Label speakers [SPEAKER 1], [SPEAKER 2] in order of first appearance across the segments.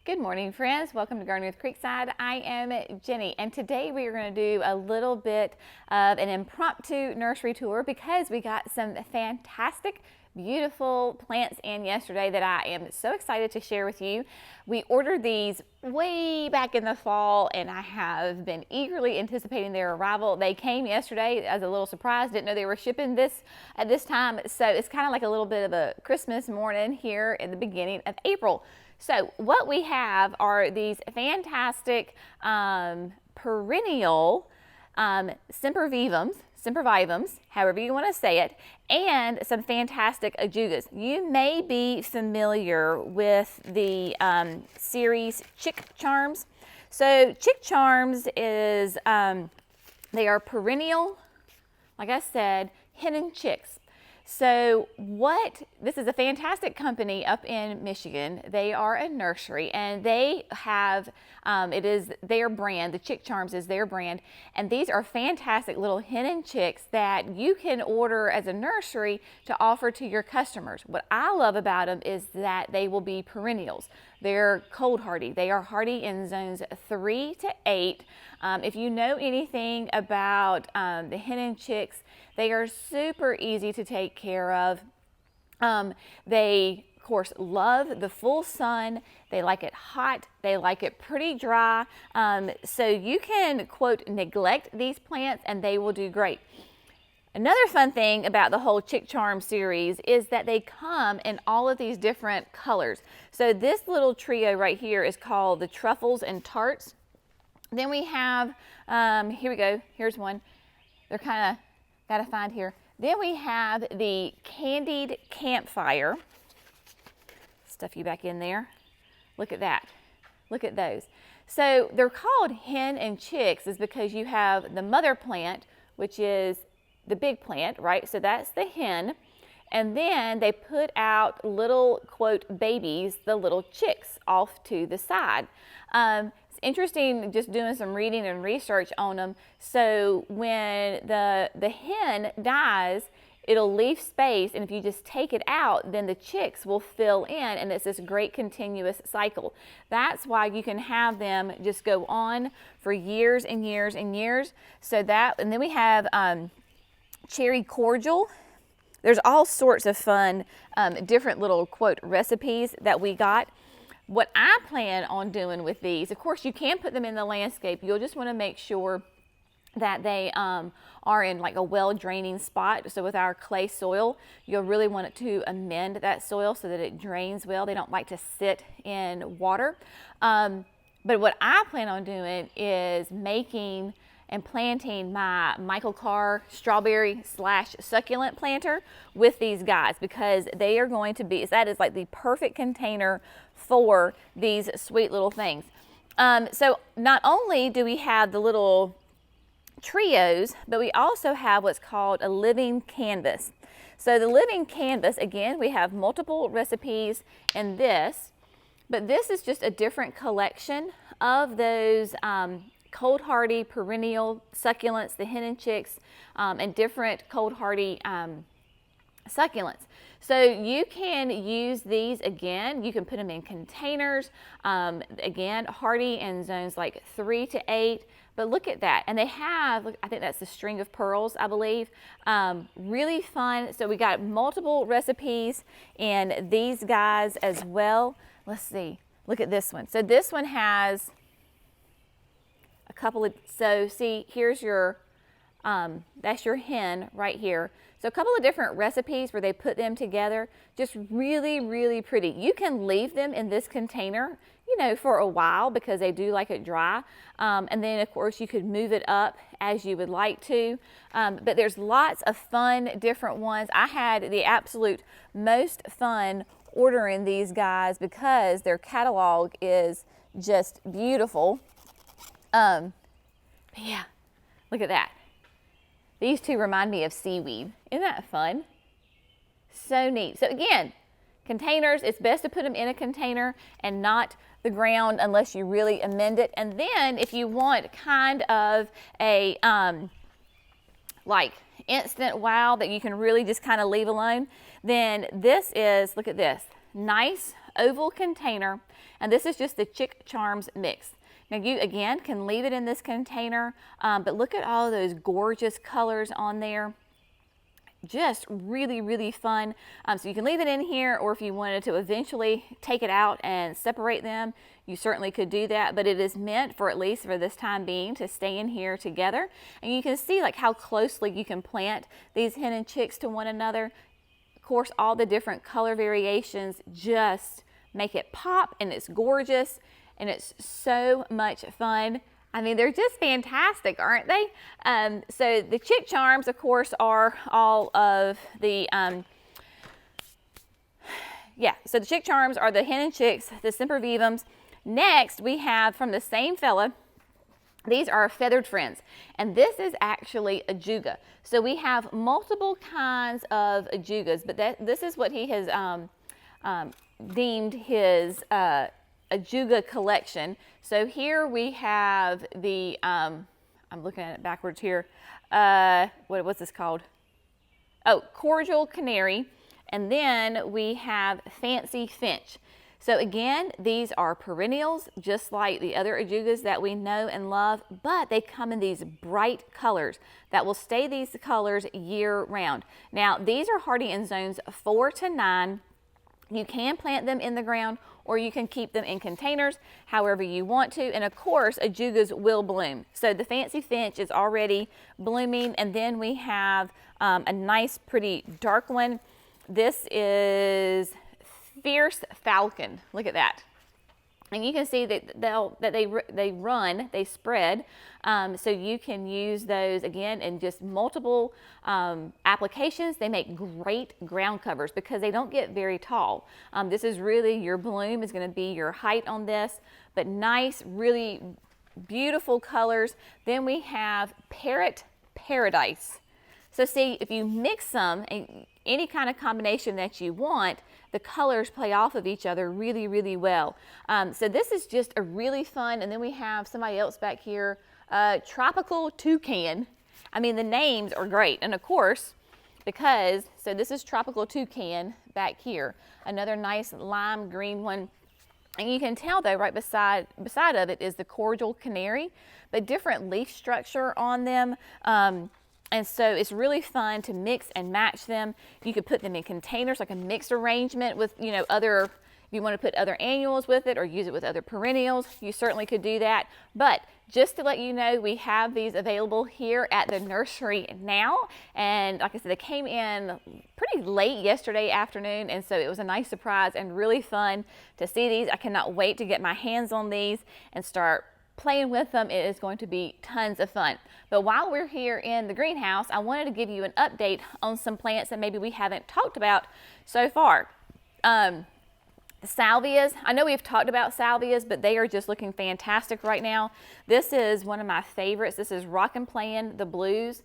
[SPEAKER 1] Good morning, friends. Welcome to Gardening with Creekside. I am Jenny, and today we are going to do a little bit of an impromptu nursery tour because we got some fantastic, beautiful plants in yesterday that I am so excited to share with you. We ordered these way back in the fall, and I have been eagerly anticipating their arrival. They came yesterday as a little surprise. Didn't know they were shipping this at this time, so it's kind of like a little bit of a Christmas morning here in the beginning of April. So what we have are these fantastic perennial sempervivums, however you want to say it, and some fantastic ajugas. You may be familiar with the series Chick Charms. So Chick Charms is, they are perennial, like I said, Hen and Chicks. So this is a fantastic company up in Michigan. They are a nursery, and they have, it is their brand, the Chick Charms is their brand, and these are fantastic little hen and chicks that you can order as a nursery to offer to your customers. What I love about them is that they will be perennials. They're cold hardy. They are hardy in zones 3 to 8. If you know anything about the hen and chicks, they are super easy to take care of. They, of course, love the full sun. They like it hot. They like it pretty dry. So you can, quote, neglect these plants and they will do great. Another fun thing about the whole Chick Charm series is that they come in all of these different colors. So this little trio right here is called the Truffles and Tarts. Then we have, here we go, here's one. They're kind of, gotta find here. Then we have the Candied Campfire. Stuff you back in there. Look at that. Look at those. So they're called Hen and Chicks is because you have the mother plant, which is the big plant, right? So that's the hen. And then they put out little, quote, babies, the little chicks off to the side. It's interesting just doing some reading and research on them. So when the hen dies, it'll leave space, and if you just take it out, then the chicks will fill in, and it's this great continuous cycle. That's why you can have them just go on for years and years and years. So that, and then we have cherry cordial. There's all sorts of fun, different little, quote, recipes that we got. What I plan on doing with these, of course, you can put them in the landscape. You'll just want to make sure that they are in like a well-draining spot. So with our clay soil, you'll really want it to amend that soil so that it drains well. They don't like to sit in water. But what I plan on doing is making and planting my Michael Carr strawberry / succulent planter with these guys, because they are going to be, that is like the perfect container for these sweet little things. So not only do we have the little trios, but we also have what's called a living canvas. So the living canvas, again, we have multiple recipes in this, but this is just a different collection of those cold hardy perennial succulents, the hen and chicks, and different cold hardy succulents. So you can use these again. You can put them in containers. Again, hardy in zones like 3 to 8. But look at that. And they have, look, I think that's the string of pearls, I believe. Really fun. So we got multiple recipes in these guys as well. Let's see. Look at this one. So this one has a couple of, so see, here's your, that's your hen right here. So a couple of different recipes where they put them together, just really, really pretty. You can leave them in this container, you know, for a while because they do like it dry. And then of course you could move it up as you would like to. But there's lots of fun, different ones. I had the absolute most fun ordering these guys because their catalog is just beautiful. But yeah, look at that. These two remind me of seaweed. Isn't that fun? So neat. So again, containers, it's best to put them in a container and not the ground unless you really amend it. And then if you want kind of a like instant wow that you can really just kind of leave alone, then this is, look at this, nice oval container, and this is just the Chick Charms mix. Now you again can leave it in this container, but look at all those gorgeous colors on there. Just really, really fun. So you can leave it in here, or if you wanted to eventually take it out and separate them, you certainly could do that, but it is meant for, at least for this time being, to stay in here together. And you can see like how closely you can plant these hen and chicks to one another. Of course, all the different color variations just make it pop, and it's gorgeous, and it's so much fun. I mean, they're just fantastic, aren't they? So the Chick Charms, of course, are all of the, so the Chick Charms are the Hen and Chicks, the Sempervivums. Next, we have from the same fella, these are Feathered Friends, and this is actually ajuga. So we have multiple kinds of ajugas, but this is what he has deemed his ajuga collection. So here we have the, I'm looking at it backwards here. What's this called? Oh, Cordial Canary. And then we have Fancy Finch. So again, these are perennials, just like the other ajugas that we know and love, but they come in these bright colors that will stay these colors year round. Now, these are hardy in zones 4 to 9. You can plant them in the ground, or you can keep them in containers however you want to. And of course, ajugas will bloom. So the Fancy Finch is already blooming, and then we have a nice, pretty dark one. This is Fierce Falcon. Look at that. And you can see that they spread. So you can use those again in just multiple applications. They make great ground covers because they don't get very tall. This is really, your bloom is going to be your height on this, but nice, really beautiful colors. Then we have Parrot Paradise. So see, if you mix them, any kind of combination that you want, the colors play off of each other really, really well. So this is just a really fun, and then we have somebody else back here, Tropical Toucan. I mean, the names are great. And of course, because, so this is Tropical Toucan back here, another nice lime green one. And you can tell though, right beside of it is the Cordial Canary, but different leaf structure on them. And so it's really fun to mix and match them. You could put them in containers, like a mixed arrangement with, you know, other, if you want to put other annuals with it or use it with other perennials, you certainly could do that. But just to let you know, we have these available here at the nursery now. And like I said, they came in pretty late yesterday afternoon. And so it was a nice surprise and really fun to see these. I cannot wait to get my hands on these and start playing with them. It is going to be tons of fun. But while we're here in the greenhouse, I wanted to give you an update on some plants that maybe we haven't talked about so far. Salvias, I know we've talked about salvias, but they are just looking fantastic right now. This is one of my favorites. This is Rockin' Playin' the Blues.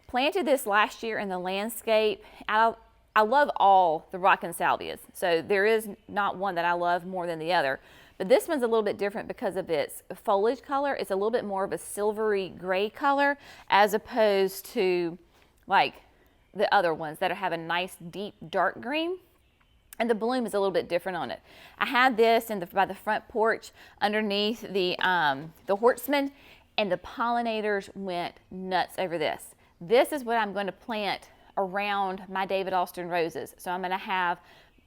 [SPEAKER 1] Planted this last year in the landscape. I love all the Rockin' Salvias, so there is not one that I love more than the other. But this one's a little bit different because of its foliage color. It's a little bit more of a silvery gray color as opposed to like the other ones that have a nice deep dark green. And the bloom is a little bit different on it. I had this by the front porch underneath the Hortsman, and the pollinators went nuts over this. This is what I'm going to plant around my David Austin roses. So I'm going to have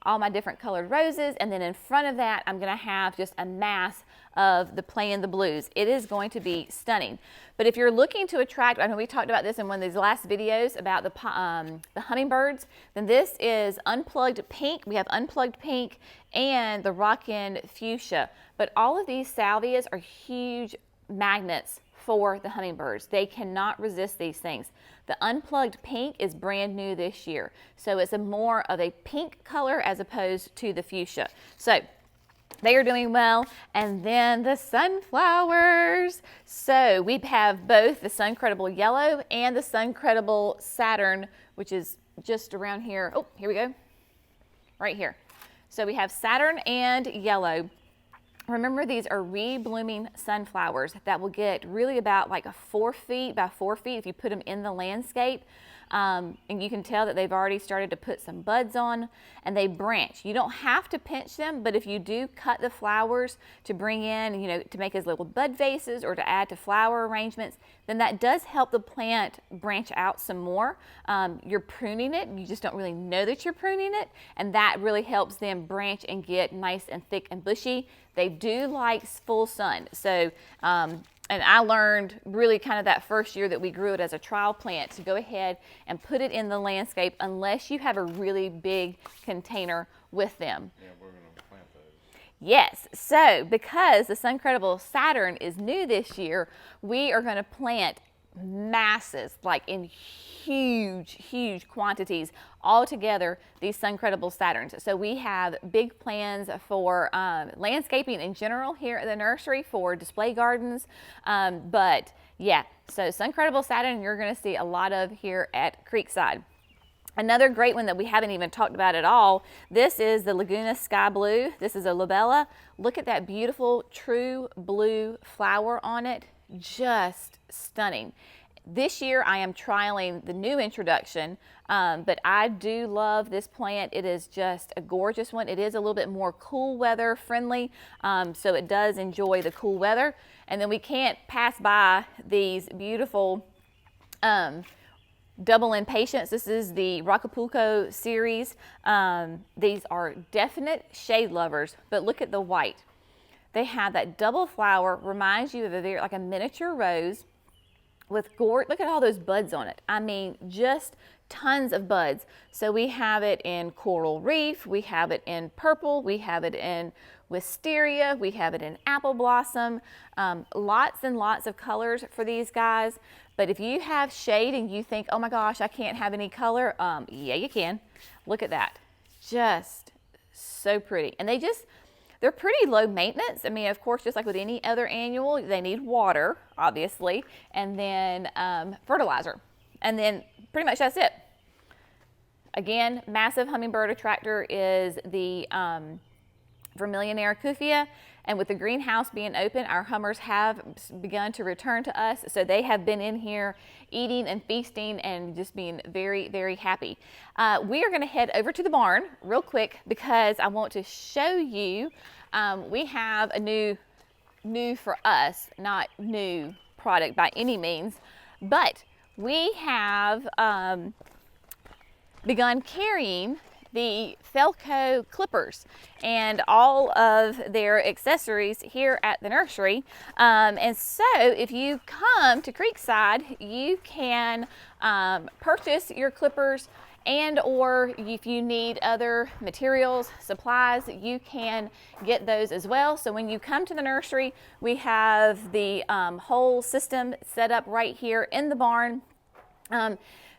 [SPEAKER 1] all my different colored roses, and then in front of that I'm going to have just a mass of the Playin' the Blues. It is going to be stunning. But if you're looking to attract, I know we talked about this in one of these last videos about the hummingbirds, then this is Unplugged Pink. We have Unplugged Pink and the Rockin' Fuchsia. But all of these salvias are huge magnets for the hummingbirds. They cannot resist these things. The Unplugged Pink is brand new this year. So it's more of a pink color as opposed to the fuchsia. So they are doing well. And then the sunflowers. So we have both the Suncredible Yellow and the Suncredible Saturn, which is just around here. Oh, here we go. Right here. So we have Saturn and Yellow. Remember, these are reblooming sunflowers that will get really about like 4 feet by 4 feet if you put them in the landscape. and you can tell that they've already started to put some buds on, and they branch. You don't have to pinch them, but if you do cut the flowers to bring in, to make as little bud vases or to add to flower arrangements, then that does help the plant branch out some more. You're pruning it, you just don't really know that you're pruning it, and that really helps them branch and get nice and thick and bushy. They do like full sun. So, and I learned really kind of that first year that we grew it as a trial plant to go ahead and put it in the landscape unless you have a really big container with them.
[SPEAKER 2] Yeah, we're going to plant those.
[SPEAKER 1] Yes, so because the Suncredible Saturn is new this year, we are going to plant masses, like in huge quantities, all together, these Suncredible Saturns. So we have big plans for landscaping in general here at the nursery for display gardens. But yeah, so Suncredible Saturn you're going to see a lot of here at Creekside. Another great one that we haven't even talked about at all, this is the Laguna Sky Blue. This is a labella. Look at that beautiful true blue flower on it. Just stunning. This year I am trialing the new introduction, but I do love this plant. It is just a gorgeous one. It is a little bit more cool weather friendly, so it does enjoy the cool weather. And then we can't pass by these beautiful double impatiens. This is the Rockapulco Series. These are definite shade lovers, but look at the white. They have that double flower, reminds you of like a miniature rose with look at all those buds on it. I mean, just tons of buds. So we have it in coral reef, we have it in purple, we have it in wisteria, we have it in apple blossom, lots and lots of colors for these guys. But if you have shade and you think, oh my gosh, I can't have any color, yeah, you can. Look at that. Just so pretty. And they're pretty low maintenance. I mean, of course, just like with any other annual, they need water, obviously, and then fertilizer. And then pretty much that's it. Again, massive hummingbird attractor is the Vermillionaire Kufia. And with the greenhouse being open, our hummers have begun to return to us. So they have been in here eating and feasting and just being very, very happy. We are going to head over to the barn real quick because I want to show you, we have a new for us, not new product by any means, but we have begun carrying the Felco clippers and all of their accessories here at the nursery. And so if you come to Creekside, you can purchase your clippers, and or if you need other materials, supplies, you can get those as well. So when you come to the nursery, we have the whole system set up right here in the barn.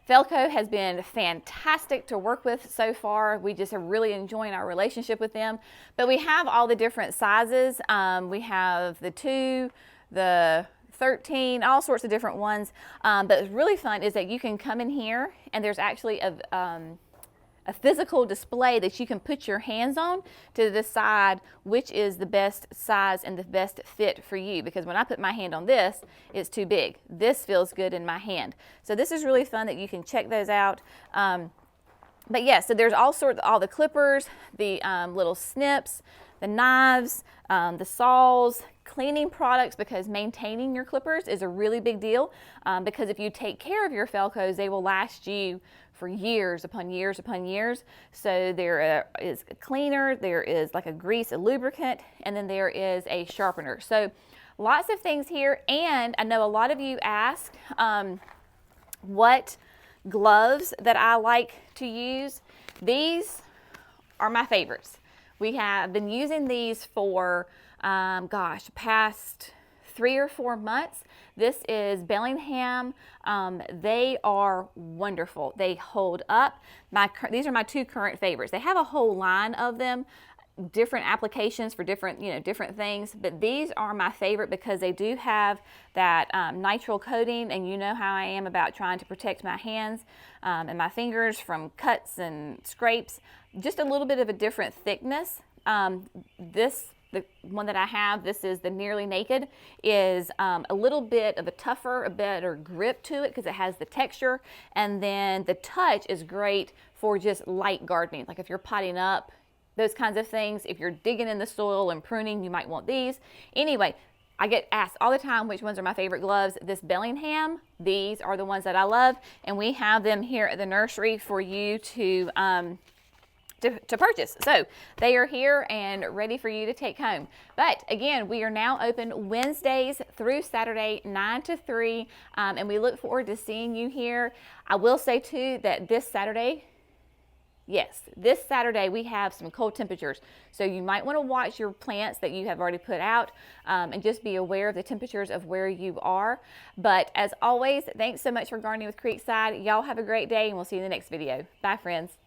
[SPEAKER 1] Felco has been fantastic to work with so far. We just are really enjoying our relationship with them. But we have all the different sizes. We have the 2, the 13, all sorts of different ones. But what's really fun is that you can come in here and there's actually a physical display that you can put your hands on to decide which is the best size and the best fit for you. Because when I put my hand on this, it's too big. This feels good in my hand. So this is really fun that you can check those out. But yeah, so there's all the clippers, the little snips, the knives, the saws, cleaning products, because maintaining your clippers is a really big deal. Because if you take care of your Felcos, they will last you for years upon years upon years. So there is a cleaner, there is like a grease, a lubricant, and then there is a sharpener. So lots of things here. And I know a lot of you asked what gloves that I like to use. These are my favorites. We have been using these for, past 3 or 4 months. This is Bellingham. They are wonderful. They hold up. These are my 2 current favorites. They have a whole line of them, different applications for different, different things. But these are my favorite because they do have that nitrile coating, and you know how I am about trying to protect my hands and my fingers from cuts and scrapes. Just a little bit of a different thickness. This the one that I have, this is the Nearly Naked, is a little bit of a better grip to it because it has the texture. And then the touch is great for just light gardening. Like if you're potting up, those kinds of things. If you're digging in the soil and pruning, you might want these. Anyway, I get asked all the time which ones are my favorite gloves. This Bellingham, these are the ones that I love, and we have them here at the nursery for you to purchase. So they are here and ready for you to take home. But again, we are now open Wednesdays through Saturday, 9 to 3, and we look forward to seeing you here. I will say too that this Saturday we have some cold temperatures, so you might want to watch your plants that you have already put out, and just be aware of the temperatures of where you are. But as always, thanks so much for gardening with Creekside. Y'all have a great day, and we'll see you in the next video. Bye, friends.